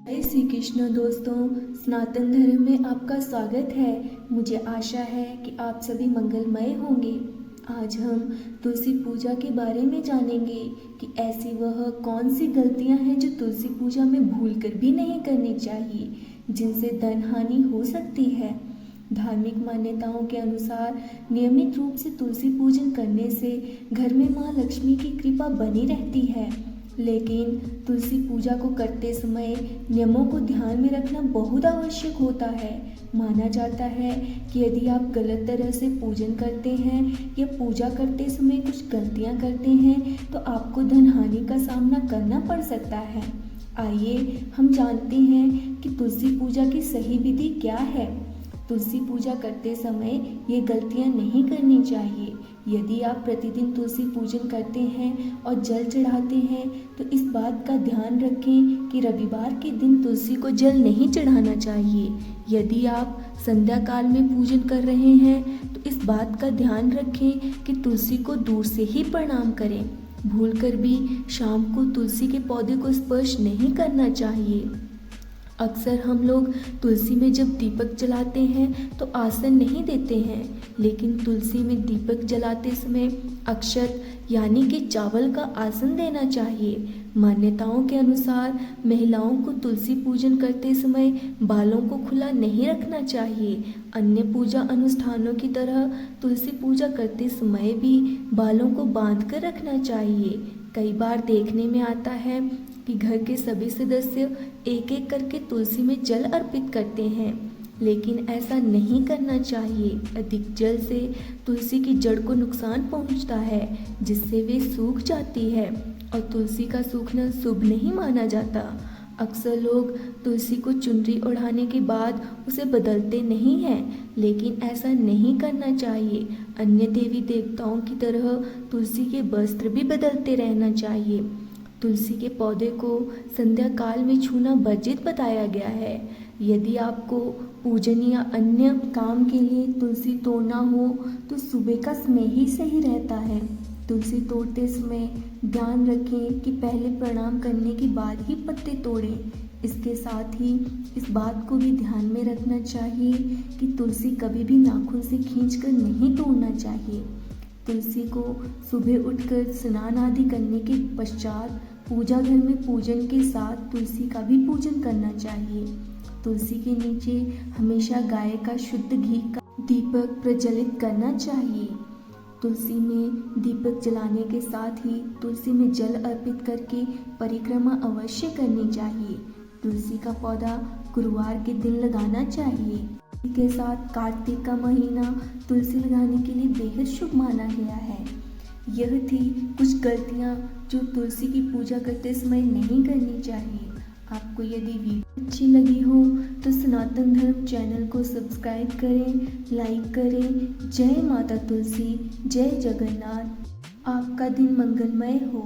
जय श्री कृष्ण दोस्तों। सनातन धर्म में आपका स्वागत है। मुझे आशा है कि आप सभी मंगलमय होंगे। आज हम तुलसी पूजा के बारे में जानेंगे कि ऐसी वह कौन सी गलतियां हैं जो तुलसी पूजा में भूलकर भी नहीं करनी चाहिए, जिनसे धन हानि हो सकती है। धार्मिक मान्यताओं के अनुसार नियमित रूप से तुलसी पूजन करने से घर में माँ लक्ष्मी की कृपा बनी रहती है। लेकिन तुलसी पूजा को करते समय नियमों को ध्यान में रखना बहुत आवश्यक होता है। माना जाता है कि यदि आप गलत तरह से पूजन करते हैं या पूजा करते समय कुछ गलतियां करते हैं तो आपको धन हानि का सामना करना पड़ सकता है। आइए हम जानते हैं कि तुलसी पूजा की सही विधि क्या है। तुलसी पूजा करते समय ये गलतियां नहीं करनी चाहिए। यदि आप प्रतिदिन तुलसी पूजन करते हैं और जल चढ़ाते हैं तो इस बात का ध्यान रखें कि रविवार के दिन तुलसी को जल नहीं चढ़ाना चाहिए। यदि आप संध्या काल में पूजन कर रहे हैं तो इस बात का ध्यान रखें कि तुलसी को दूर से ही प्रणाम करें। भूलकर भी शाम को तुलसी के पौधे को स्पर्श नहीं करना चाहिए। अक्सर हम लोग तुलसी में जब दीपक जलाते हैं तो आसन नहीं देते हैं, लेकिन तुलसी में दीपक जलाते समय अक्षत यानी कि चावल का आसन देना चाहिए। मान्यताओं के अनुसार महिलाओं को तुलसी पूजन करते समय बालों को खुला नहीं रखना चाहिए। अन्य पूजा अनुष्ठानों की तरह तुलसी पूजा करते समय भी बालों को बांध कर रखना चाहिए। कई बार देखने में आता है कि घर के सभी सदस्य एक एक करके तुलसी में जल अर्पित करते हैं, लेकिन ऐसा नहीं करना चाहिए। अधिक जल से तुलसी की जड़ को नुकसान पहुंचता है, जिससे वे सूख जाती है और तुलसी का सूखना शुभ नहीं माना जाता। अक्सर लोग तुलसी को चुनरी ओढ़ाने के बाद उसे बदलते नहीं हैं, लेकिन ऐसा नहीं करना चाहिए। अन्य देवी देवताओं की तरह तुलसी के वस्त्र भी बदलते रहना चाहिए। तुलसी के पौधे को संध्या काल में छूना वर्जित बताया गया है। यदि आपको पूजन या अन्य काम के लिए तुलसी तोड़ना हो तो सुबह का समय ही सही रहता है। तुलसी तोड़ते समय ध्यान रखें कि पहले प्रणाम करने के बाद ही पत्ते तोड़ें। इसके साथ ही इस बात को भी ध्यान में रखना चाहिए कि तुलसी कभी भी नाखून से खींचकर नहीं तोड़ना चाहिए। तुलसी को सुबह उठकर स्नान आदि करने के पश्चात पूजा घर में पूजन के साथ तुलसी का भी पूजन करना चाहिए। तुलसी के नीचे हमेशा गाय का शुद्ध घी का दीपक प्रज्वलित करना चाहिए। तुलसी में दीपक जलाने के साथ ही तुलसी में जल अर्पित करके परिक्रमा अवश्य करनी चाहिए। तुलसी का पौधा गुरुवार के दिन लगाना चाहिए। इसी के साथ कार्तिक का महीना तुलसी लगाने के लिए बेहद शुभ माना गया है। यह थी कुछ गलतियां जो तुलसी की पूजा करते समय नहीं करनी चाहिए। आपको यदि वीडियो अच्छी लगी हो तो सनातन धर्म चैनल को सब्सक्राइब करें, लाइक करें। जय माता तुलसी, जय जगन्नाथ। आपका दिन मंगलमय हो।